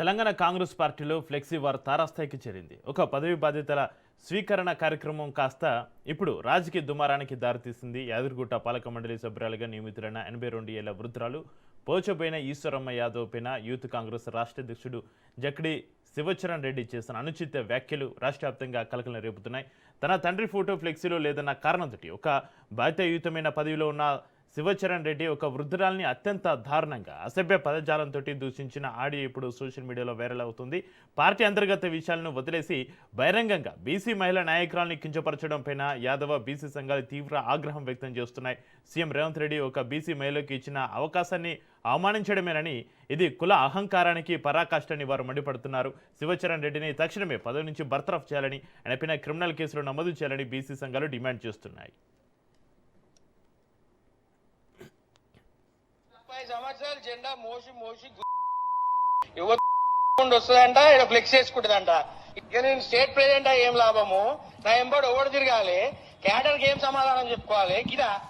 తెలంగాణ కాంగ్రెస్ పార్టీలో flexi war తారాస్థాయికి చేరింది. ఒక పదవి బాధ్యతల స్వీకరణ కార్యక్రమం కాస్త ఇప్పుడు రాజకీయ దుమారానికి దారితీసింది. యాదగిరిగుట్ట పాలక మండలి సభ్యురాలుగా నియమితులైన 82 ఏళ్ల వృద్ధురాలు పోచబోయిన ఈశ్వరమ్మ యాదవ్ పైన యూత్ కాంగ్రెస్ రాష్ట్ర అధ్యక్షుడు జక్డి శివచరణ్ రెడ్డి చేసిన అనుచిత వ్యాఖ్యలు రాష్ట్ర వ్యాప్తంగా కలకలం రేపుతున్నాయి. తన తండ్రి ఫోటో ఫ్లెక్సీలో లేదన్న కారణంతో ఒక బాధ్యతాయుతమైన పదవిలో ఉన్న శివచరణ్ రెడ్డి ఒక వృద్ధురాల్ని అత్యంత దారుణంగా అసభ్య పదజాలంతో దూషించిన ఆడియో ఇప్పుడు సోషల్ మీడియాలో వైరల్ అవుతుంది. పార్టీ అంతర్గత విషయాలను వదిలేసి బహిరంగంగా బీసీ మహిళా నాయకురాల్ని కించపరచడం పైన యాదవ బీసీ సంఘాలు తీవ్ర ఆగ్రహం వ్యక్తం చేస్తున్నాయి. సీఎం రేవంత్ రెడ్డి ఒక బీసీ మహిళకు ఇచ్చిన అవకాశాన్ని అవమానించడమేనని, ఇది కుల అహంకారానికి పరాకాష్ఠని వారు మండిపడుతున్నారు. శివచరణ్ రెడ్డిని తక్షణమే పదవి నుంచి బర్తరఫ్ చేయాలని, ఆయనపైన క్రిమినల్ కేసులు నమోదు చేయాలని బీసీ సంఘాలు డిమాండ్ చేస్తున్నాయి. సంవత్సరాలు జెండా మోసి మోసి వస్తుందంట, ఇక్కడ ఫ్లెక్స్ చేసుకుంటుందంట. ఇక నేను స్టేట్ ప్రెసిడెంట్ ఏం లాభము? నా ఎంబడి ఎవడు తిరగాలి? క్యాడర్కి ఏం సమాధానం చెప్పుకోవాలి?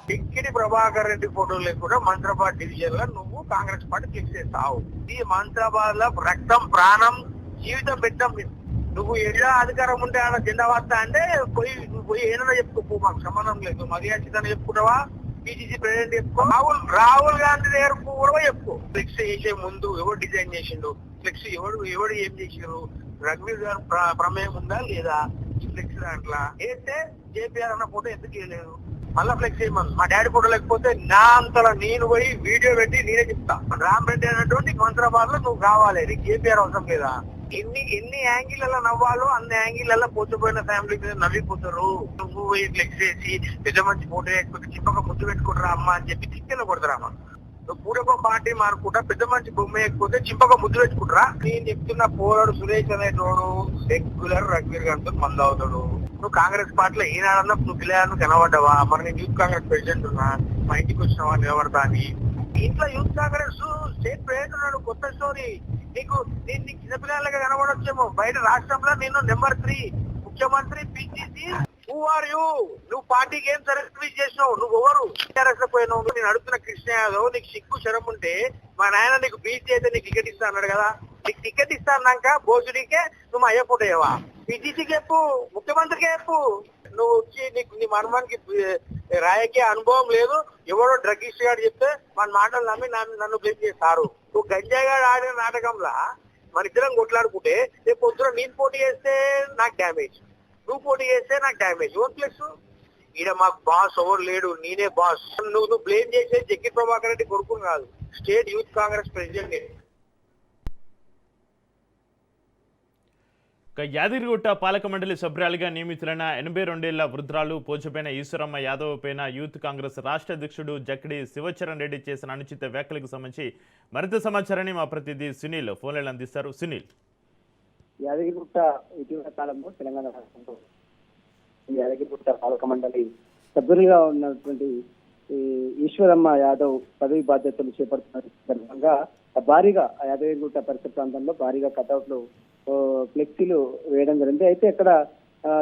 టిక్కిడి ప్రభాకర్ రెడ్డి ఫోటో లేకుండా మంత్రాబాద్ డివిజన్ లో నువ్వు కాంగ్రెస్ పార్టీ ఫ్లెక్స్ చేస్తావు. ఈ మంత్రాబాద్ లో రక్తం ప్రాణం జీవితం పెట్టాం. నువ్వు ఎలా అధికారం ఉంటే ఆడ జెండా వస్తా అంటే నువ్వు పోయి ఏదైనా చెప్పుకో, మాకు సంబంధం లేదు. మర్యాద చెప్పుకుంటావా? పిసిసి ప్రెసిడెంట్ చెప్పుకో, రాహుల్ గాంధీ దగ్గర కూడా చెప్పుకో. ఫ్లెక్స్ చేసే ముందు ఎవరు డిజైన్ చేసిండు, ఫ్లెక్స్ ఎవడు ఏం చేసిండు, రఘువీర్ గారు ప్రమేయం ఉందా లేదా? ఈ ఫ్లెక్స్ దాంట్లో వేస్తే జేపీఆర్ అన్న ఫోటో ఎందుకు వేయలేదు? మళ్ళా ఫ్లెక్స్ చేయమని మా డాడీ ఫోటో లేకపోతే నా అంతలో నేను పోయి వీడియో పెట్టి నేనే చెప్తా. రామ్ రెడ్డి అన్నటువంటి మంత్రాబాద్ లో నువ్వు కావాలి, నీకు జేపీఆర్ అవసరం లేదా? ఎన్ని యాంగిల్ నవ్వాలో అన్ని యాంగిల్ పోచిపోయిన ఫ్యామిలీ మీద నవ్విపోతారు. నువ్వు ఫ్లెక్స్ చేసి పెద్ద మంచి ఫోటో వేయకపోతే చిప్పక ముద్దు పెట్టుకుంటారా అమ్మ అని చెప్పి చిక్కెళ్ళ కొడతారా? నువ్వు పూడక పార్టీ మారుకుంటా పెద్ద మంచి బొమ్మ వేయకపోతే చిప్పక ముద్దు పెట్టుకుంటారా? నేను చెప్తున్న పోరాడు సురేష్ అనేటోడు రెగ్యులర్ రఘువీర్ గారితో మందు అవుతాడు. నువ్వు కాంగ్రెస్ పార్టీలో ఈనాడన్నా నువ్వు పిల్లలను కనబడ్డావా? మరి నేను యూత్ కాంగ్రెస్ ప్రెసిడెంట్ ఉన్నా, మా ఇంటికి వచ్చినావా నిలబడతా అని. ఇంట్లో యూత్ కాంగ్రెస్ స్టేట్ ప్రెసిడెంట్ ఉన్నాడు. కొత్త స్టోరీ. నీకు చిన్నపిల్లలుగా కనబడొచ్చేమో. బయట రాష్ట్రంలో నేను నెంబర్ 3 ముఖ్యమంత్రి పిసిసి. Who are you? నువ్వు పార్టీకి ఏం సర్వీస్ చేసినావు? నువ్వు ఎవరు? టీఆర్ఎస్ లో పోయినావు. నేను అడుగుతున్న కృష్ణ యాదవ్, నీకు సిగ్గు శరం ఉంటే మా నాయన నీకు బీసీ అయితే నీకు టికెట్ ఇస్తా అన్నాడు కదా. నీకు టికెట్ ఇస్తా అన్నాక భోజుడికే నువ్వు అయ్యే ఫోటో అయ్యవా? పిసిసికి చెప్పు, ముఖ్యమంత్రికి చెప్పు. నువ్వు వచ్చి నీకు నీ మర్మానికి రాయకే అనుభవం లేదు. ఎవడో డ్రగ్గిస్ట్ గారు చెప్తే మన మాటలు నమ్మి నన్ను బ్లేమ్ చేస్తారు. నువ్వు గంజాయిగాడు ఆడిన నాటకంలా మన ఇద్దరం కొట్లాడుకుంటే రేపు పొద్దున నేను పోటీ చేస్తే నాకు డ్యామేజ్, నువ్వు పోటీ చేస్తే నాకు డ్యామేజ్. ఓన్ ప్లస్ ఈడ మాకు బాస్ ఎవరు లేడు, నేనే బాస్. నువ్వు బ్లేమ్ చేసే జగ్గి ప్రభాకర్ రెడ్డి కొడుకుని కాదు, state youth Congress president. Yadagirigutta పాలక మండలి సభ్యురాలుగా నియమితులైన 82 ఏళ్ల వృద్ధురాలు పోచబోయిన ఈశ్వరమ్మ యాదవ్ పైన యూత్ కాంగ్రెస్ రాష్ట్ర అధ్యక్షుడు జక్డి శివచరణ్ రెడ్డి చేసిన అనుచిత వ్యాఖ్యలకు సంబంధించి మరింత సమాచారాన్ని మా ప్రతినిధి సునీల్ ఫోన్లైన్ అందిస్తారు. సునీల్, యాదగిరిగుట్ట ఇటీవల కాలంలో తెలంగాణ రాష్ట్రంలో యాదగిరిగుట్ట పాలక మండలి సభ్యులుగా ఉన్నటువంటి ఈశ్వరమ్మ యాదవ్ పదవి బాధ్యతలు చేపడుతున్న సందర్భంగా భారీగా యాదగిరిగుట్ట పరిసర ప్రాంతంలో భారీగా కటౌట్లు ఫ్లెక్సీలు వేయడం జరిగింది. అయితే ఇక్కడ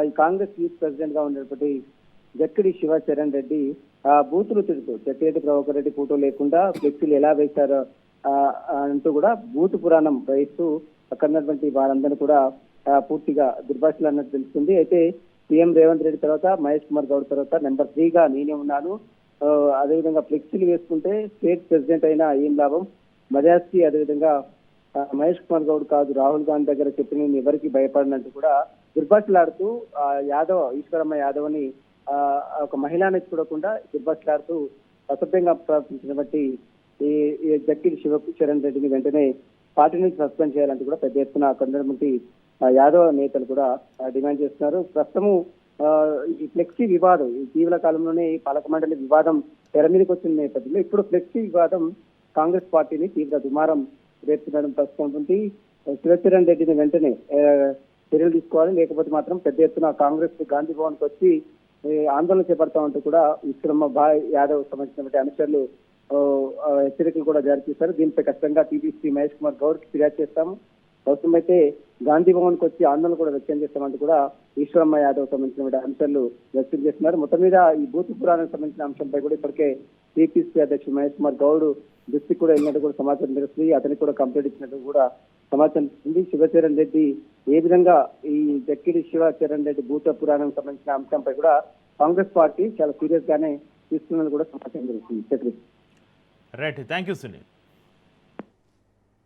ఈ కాంగ్రెస్ యూత్ ప్రెసిడెంట్ గా ఉన్నటువంటి జక్కిడి శివచరణ్ రెడ్డి బూతులు తిడుతూ జక్కిరెడ్డి ప్రభాకర్ రెడ్డి ఫోటో లేకుండా ఫ్లెక్సీలు ఎలా వేశారో అంటూ కూడా బూతు పురాణం వేస్తూ అక్కడ ఉన్నటువంటి వారందరినీ కూడా పూర్తిగా దుర్భాషలు అన్నట్టు తెలుస్తుంది. అయితే సీఎం రేవంత్ రెడ్డి తర్వాత మహేష్ కుమార్ గౌడ్ తర్వాత నెంబర్ 3 గా నేనే ఉన్నాను, అదేవిధంగా ఫ్లెక్సీలు వేసుకుంటే స్టేట్ ప్రెసిడెంట్ అయినా ఏం లాభం, మజాస్కి అదేవిధంగా మహేష్ కుమార్ గౌడ్ కాదు రాహుల్ గాంధీ దగ్గర చెప్పిన నేను ఎవరికి భయపడినట్టు కూడా దుర్భాషలాడుతూ ఈశ్వరమ్మ యాదవ్ అని ఒక మహిళని చూడకుండా దుర్భాషలాడుతూ అసభ్యంగా ప్రవర్తించినటువంటి ఈ జక్కిడి శివచరణ్ రెడ్డిని వెంటనే పార్టీ నుంచి సస్పెండ్ చేయాలంటూ కూడా పెద్ద ఎత్తున కొందరు యాదవ్ నేతలు కూడా డిమాండ్ చేస్తున్నారు. ప్రస్తుతము ఈ ఫ్లెక్సీ వివాదం ఇటీవల కాలంలోనే పాలక మండలి వివాదం తెర మీదకి వచ్చిన నేపథ్యంలో ఇప్పుడు ఫ్లెక్సీ వివాదం కాంగ్రెస్ పార్టీని తీవ్ర దుమారం రేపుతుండడం ప్రస్తుతం శివచరణ్ రెడ్డిని వెంటనే చర్యలు తీసుకోవాలి, లేకపోతే మాత్రం పెద్ద ఎత్తున కాంగ్రెస్ గాంధీ భవన్ కి వచ్చి ఆందోళన చేపడతామంటూ కూడా ఈశ్వరమ్మ యాదవ్ సంబంధించినటువంటి అనుచరులు హెచ్చరికలు కూడా జారీ చేశారు. దీనిపై ఖచ్చితంగా టీపీసీ మహేష్ కుమార్ గౌడ్ కి ఫిర్యాదు చేస్తాము, అవసరమైతే గాంధీ భవన్ కు వచ్చి ఆందోళన కూడా వ్యక్తం చేస్తామంటూ కూడా ఈశ్వరమ్మ యాదవ్ సంబంధించిన అంశాలు వ్యక్తం చేస్తున్నారు. మొత్తం మీద ఈ బూతు పురాణానికి సంబంధించిన అంశంపై కూడా ఇప్పటికే టీపీసీ అధ్యక్షుడు మహేష్ కుమార్ గౌడ్ దృష్టికి కూడా వెళ్ళినట్టు కూడా సమాచారం తెలుస్తుంది. అతనికి కూడా కంప్లైంట్ ఇచ్చినట్టు కూడా సమాచారం ఉంది. శివచరణ్ రెడ్డి ఏ విధంగా ఈ జక్కిడి శివచరణ్ రెడ్డి భూత పురాణం సంబంధించిన అంశంపై కూడా కాంగ్రెస్ పార్టీ చాలా సీరియస్ గానే తీసుకున్నది కూడా సమాచారం జరుగుతుంది. Right, thank you Sunil.